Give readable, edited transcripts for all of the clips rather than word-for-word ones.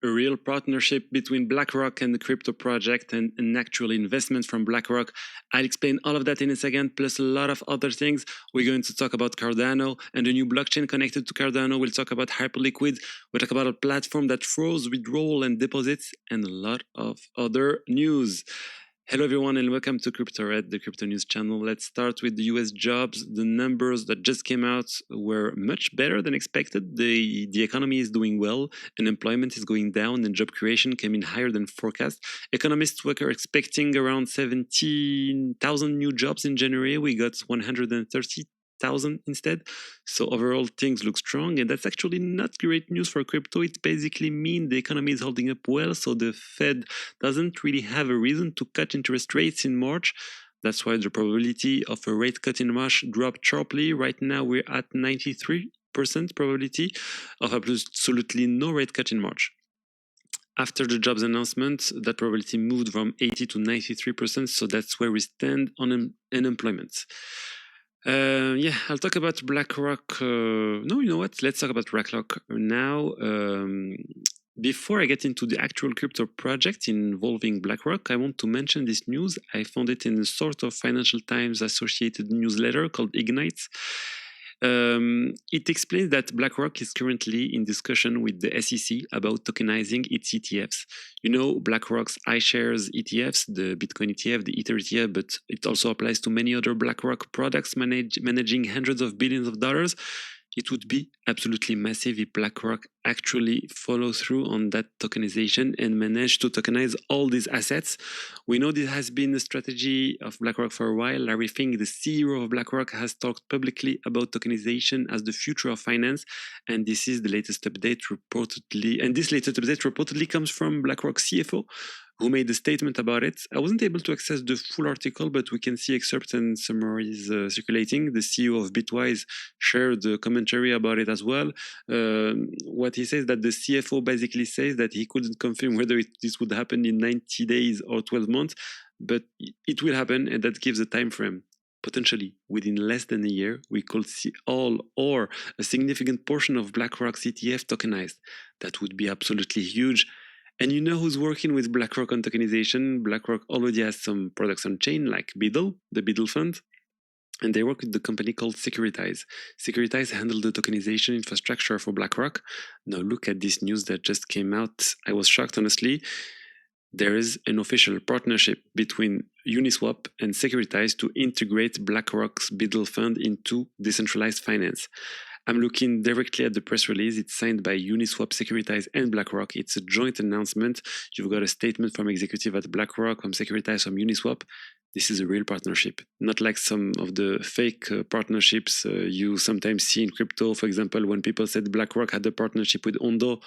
a real partnership between BlackRock and the crypto project and an actual investment from BlackRock. I'll explain all of that in a second, plus a lot of other things. We're going to talk about Cardano and the new blockchain connected to Cardano. We'll talk about Hyperliquid. We'll talk about a platform that froze withdrawal and deposits and a lot of other news. Hello everyone and welcome to Crypto Red, the crypto news channel. Let's start with the US jobs. The numbers that just came out were much better than expected. The economy is doing well, unemployment is going down, and job creation came in higher than forecast. Economists were expecting around 17,000 new jobs in January. We got 130,000 instead. So overall things look strong, and that's actually not great news for crypto. It basically means the economy is holding up well, so the Fed doesn't really have a reason to cut interest rates in March. That's why the probability of a rate cut in March dropped sharply. Right now we're at 93% probability of absolutely no rate cut in March. After the jobs announcement, that probability moved from 80 to 93%, so that's where we stand on unemployment. I'll talk about BlackRock. No, you know what? Let's talk about BlackRock now. Before I get into the actual crypto project involving BlackRock, I want to mention this news. I found it in a sort of Financial Times associated newsletter called Ignite. It explains that BlackRock is currently in discussion with the SEC about tokenizing its ETFs. You know, BlackRock's iShares ETFs, the Bitcoin ETF, the Ether ETF, but it also applies to many other BlackRock products managing hundreds of billions of dollars. It would be absolutely massive if BlackRock actually follow through on that tokenization and manage to tokenize all these assets. We know this has been a strategy of BlackRock for a while. Larry Fink, the CEO of BlackRock, has talked publicly about tokenization as the future of finance, and this is the latest update reportedly. And this latest update reportedly comes from BlackRock's CFO, who made a statement about it. I wasn't able to access the full article, but we can see excerpts and summaries circulating. The CEO of Bitwise shared the commentary about it as well. What he says that the CFO basically says that he couldn't confirm whether this would happen in 90 days or 12 months, but it will happen, and that gives a time frame. Potentially, within less than a year, we could see all or a significant portion of BlackRock's ETF tokenized. That would be absolutely huge. And you know who's working with BlackRock on tokenization? BlackRock already has some products on chain like BUIDL, the BUIDL fund, and they work with the company called Securitize. Securitize handled the tokenization infrastructure for BlackRock. Now look at this news that just came out. I was shocked, honestly. There is an official partnership between Uniswap and Securitize to integrate BlackRock's BUIDL fund into decentralized finance. I'm looking directly at the press release. It's signed by Uniswap Securitize and BlackRock. It's a joint announcement. You've got a statement from executive at BlackRock, from Securitize, from Uniswap. This is a real partnership, not like some of the fake partnerships you sometimes see in crypto. For example, when people said BlackRock had a partnership with Ondo,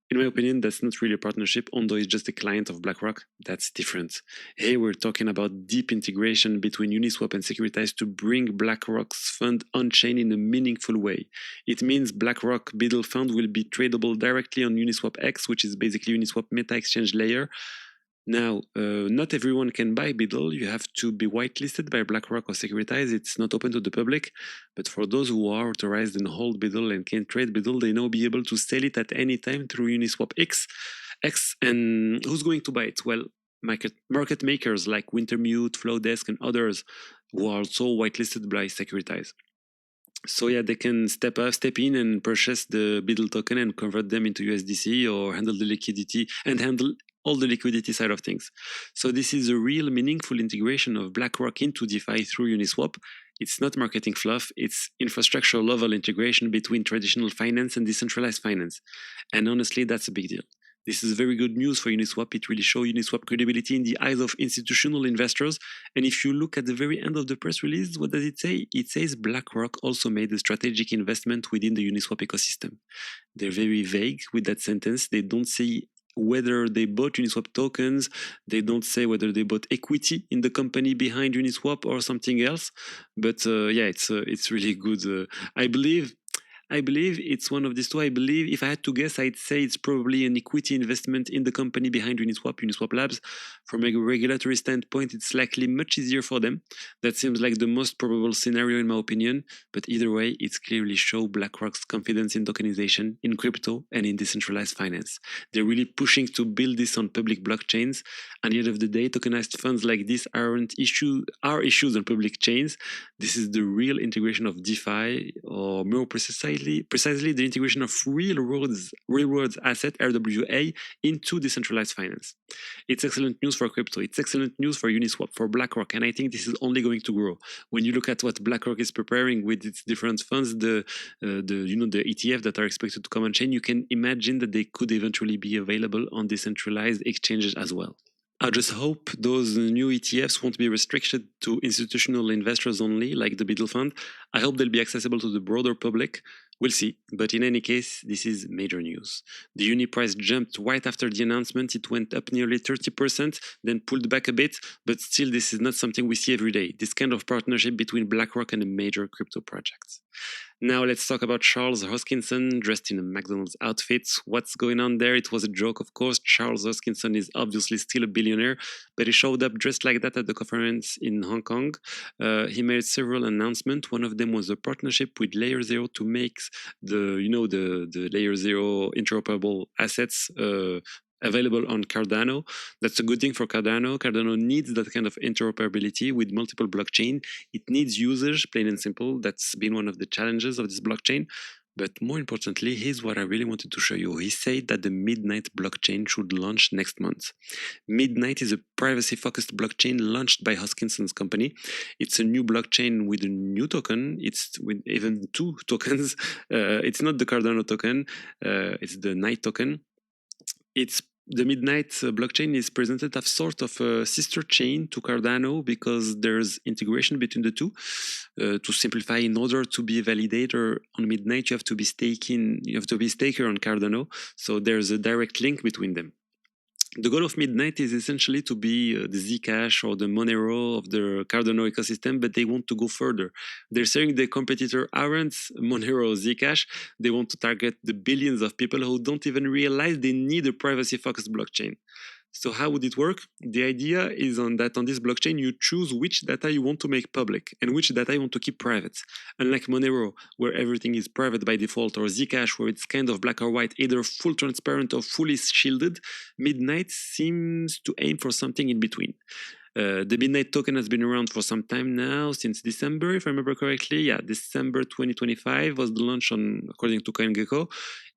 in my opinion, that's not really a partnership. Ondo is just a client of BlackRock. That's different. Here, we're talking about deep integration between Uniswap and Securitize to bring BlackRock's fund on-chain in a meaningful way. It means BlackRock BUIDL fund will be tradable directly on Uniswap X, which is basically Uniswap meta exchange layer. Now, not everyone can buy BUIDL. You have to be whitelisted by BlackRock or Securitize. It's not open to the public. But for those who are authorized and hold BUIDL and can trade BUIDL, they now be able to sell it at any time through Uniswap X. And who's going to buy it? Well, market makers like Wintermute, Flowdesk, and others who are also whitelisted by Securitize. So yeah, they can step in and purchase the BUIDL token and convert them into USDC or handle the liquidity and handle all the liquidity side of things. So this is a real meaningful integration of BlackRock into DeFi through Uniswap. It's not marketing fluff, it's infrastructure level integration between traditional finance and decentralized finance. And honestly, that's a big deal. This is very good news for Uniswap. It really shows Uniswap credibility in the eyes of institutional investors. And if you look at the very end of the press release, what does it say? It says BlackRock also made a strategic investment within the Uniswap ecosystem. They're very vague with that sentence. They don't say whether they bought Uniswap tokens. They don't say whether they bought equity in the company behind Uniswap or something else. But it's really good. I believe I believe it's one of these two. I believe, if I had to guess, I'd say it's probably an equity investment in the company behind Uniswap Labs. From a regulatory standpoint, it's likely much easier for them. That seems like the most probable scenario in my opinion, but either way, it's clearly show BlackRock's confidence in tokenization, in crypto, and in decentralized finance. They're really pushing to build this on public blockchains. At the end of the day, tokenized funds like this are issues on public chains. This is the real integration of DeFi, or more precisely the integration of real-world asset (RWA) into decentralized finance. It's excellent news for crypto. It's excellent news for Uniswap, for BlackRock, and I think this is only going to grow. When you look at what BlackRock is preparing with its different funds, the ETF that are expected to come on chain, you can imagine that they could eventually be available on decentralized exchanges as well. I just hope those new ETFs won't be restricted to institutional investors only, like the BUIDL fund. I hope they'll be accessible to the broader public. We'll see. But in any case, this is major news. The uni price jumped right after the announcement. It went up nearly 30%, then pulled back a bit. But still, this is not something we see every day. This kind of partnership between BlackRock and a major crypto project. Now let's talk about Charles Hoskinson dressed in a McDonald's outfit. What's going on there? It was a joke, of course. Charles Hoskinson is obviously still a billionaire, but he showed up dressed like that at the conference in Hong Kong. He made several announcements. One of them was a partnership with LayerZero to make the LayerZero interoperable assets available on Cardano. That's a good thing for Cardano. Cardano needs that kind of interoperability with multiple blockchain. It needs users, plain and simple. That's been one of the challenges of this blockchain. But more importantly, here's what I really wanted to show you. He said that the Midnight blockchain should launch next month. Midnight is a privacy-focused blockchain launched by Hoskinson's company. It's a new blockchain with a new token. It's with even two tokens. It's not the Cardano token. It's the Night token. The Midnight blockchain is presented as sort of a sister chain to Cardano because there's integration between the two. To simplify, in order to be a validator on Midnight, you have to be staker on Cardano. So there's a direct link between them. The goal of Midnight is essentially to be the Zcash or the Monero of the Cardano ecosystem, but they want to go further. They're saying the competitor aren't Monero or Zcash. They want to target the billions of people who don't even realize they need a privacy-focused blockchain. So how would it work? The idea is that on this blockchain, you choose which data you want to make public and which data you want to keep private. Unlike Monero, where everything is private by default, or Zcash, where it's kind of black or white, either full transparent or fully shielded, Midnight seems to aim for something in between. The Midnight token has been around for some time now, since December, if I remember correctly. Yeah, December 2025 was the launch according to CoinGecko.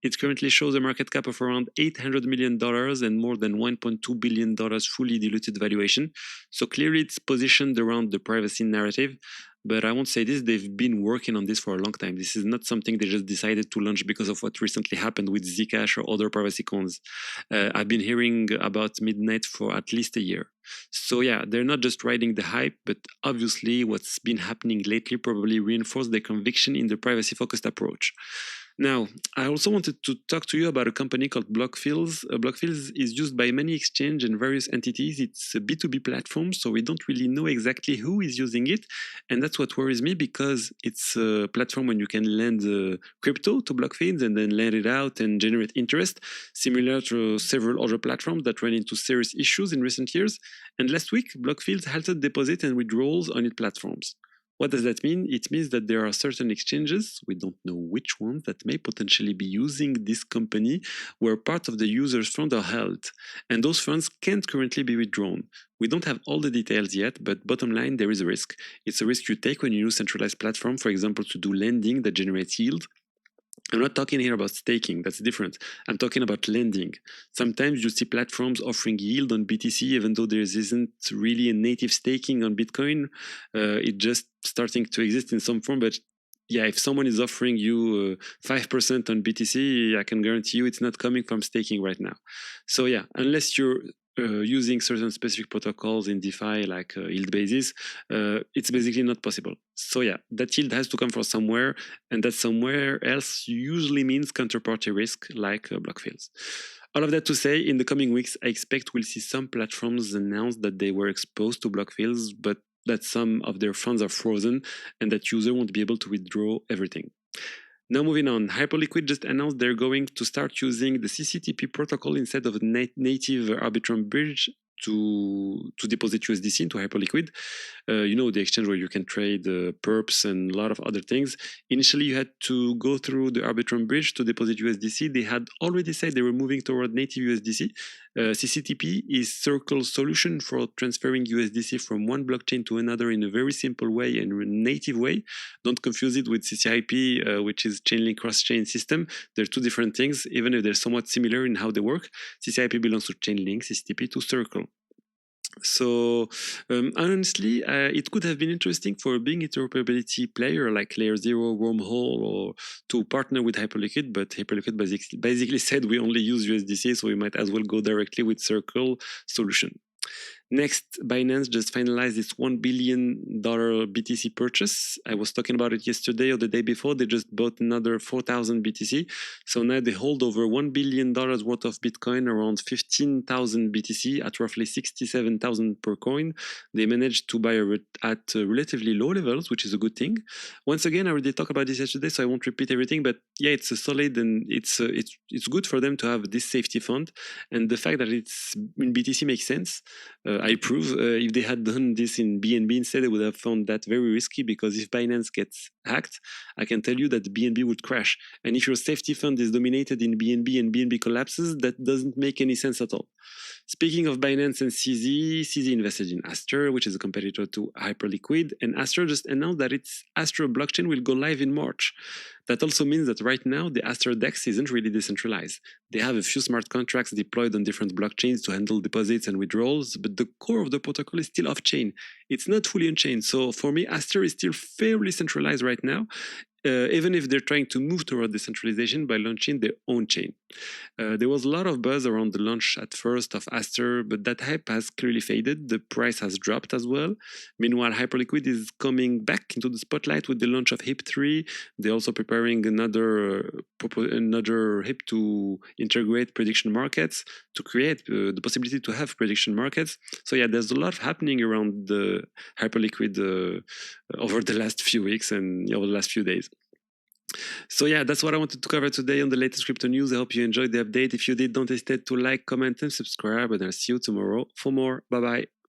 It currently shows a market cap of around $800 million and more than $1.2 billion fully diluted valuation. So clearly it's positioned around the privacy narrative. But I won't say this, they've been working on this for a long time. This is not something they just decided to launch because of what recently happened with Zcash or other privacy coins. I've been hearing about Midnight for at least a year. So yeah, they're not just riding the hype, but obviously what's been happening lately probably reinforced their conviction in the privacy-focused approach. Now, I also wanted to talk to you about a company called Blockfields. Blockfields is used by many exchange and various entities. It's a B2B platform, so we don't really know exactly who is using it. And that's what worries me, because it's a platform when you can lend crypto to Blockfields and then lend it out and generate interest, similar to several other platforms that ran into serious issues in recent years. And last week, Blockfields halted deposit and withdrawals on its platforms. What does that mean? It means that there are certain exchanges, we don't know which ones, that may potentially be using this company where part of the user's funds are held, and those funds can't currently be withdrawn. We don't have all the details yet, but bottom line, there is a risk. It's a risk you take when you use centralized platform, for example, to do lending that generates yield. I'm not talking here about staking, that's different. I'm talking about lending. Sometimes you see platforms offering yield on BTC, even though there isn't really a native staking on Bitcoin. It's just starting to exist in some form, but yeah, if someone is offering you 5% on BTC, I can guarantee you it's not coming from staking right now. So yeah, unless you're using certain specific protocols in DeFi like yield basis, it's basically not possible. So yeah, that yield has to come from somewhere, and that somewhere else usually means counterparty risk like Blockfields. All of that to say, in the coming weeks, I expect we'll see some platforms announce that they were exposed to Blockfields, but that some of their funds are frozen and that user won't be able to withdraw everything. Now moving on, Hyperliquid just announced they're going to start using the CCTP protocol instead of the native Arbitrum bridge to deposit USDC into Hyperliquid. The exchange where you can trade perps and a lot of other things. Initially, you had to go through the Arbitrum bridge to deposit USDC. They had already said they were moving toward native USDC. CCTP is Circle's solution for transferring USDC from one blockchain to another in a very simple way and native way. Don't confuse it with CCIP, which is Chainlink cross-chain system. They're two different things, even if they're somewhat similar in how they work. CCIP belongs to Chainlink, CCTP to Circle. So honestly, it could have been interesting for a big interoperability player like LayerZero, Wormhole, or to partner with Hyperliquid, but Hyperliquid basically said we only use USDC, so we might as well go directly with Circle solution. Next, Binance just finalized its $1 billion BTC purchase. I was talking about it yesterday or the day before. They just bought another 4,000 BTC. So now they hold over $1 billion worth of Bitcoin, around 15,000 BTC at roughly 67,000 per coin. They managed to buy at relatively low levels, which is a good thing. Once again, I already talked about this yesterday, so I won't repeat everything. But yeah, it's a solid and it's good for them to have this safety fund. And the fact that it's in BTC makes sense. I prove if they had done this in BNB instead, they would have found that very risky, because if Binance gets hacked, I can tell you that BNB would crash. And if your safety fund is dominated in BNB and BNB collapses, that doesn't make any sense at all. Speaking of Binance and CZ invested in Aster, which is a competitor to Hyperliquid, and Aster just announced that its Aster blockchain will go live in March. That also means that right now the Aster DEX isn't really decentralized. They have a few smart contracts deployed on different blockchains to handle deposits and withdrawals, but the core of the protocol is still off-chain. It's not fully on-chain. So for me, Aster is still fairly centralized right now, even if they're trying to move toward decentralization by launching their own chain. There was a lot of buzz around the launch at first of Aster, but that hype has clearly faded. The price has dropped as well. Meanwhile, Hyperliquid is coming back into the spotlight with the launch of HIP3. They're also preparing another HIP to integrate prediction markets, to create the possibility to have prediction markets. So yeah, there's a lot happening around the Hyperliquid over the last few weeks and over the last few days. So yeah, that's what I wanted to cover today on the latest crypto news. I hope you enjoyed the update. If you did, don't hesitate to like, comment, and subscribe, and I'll see you tomorrow for more. Bye-bye.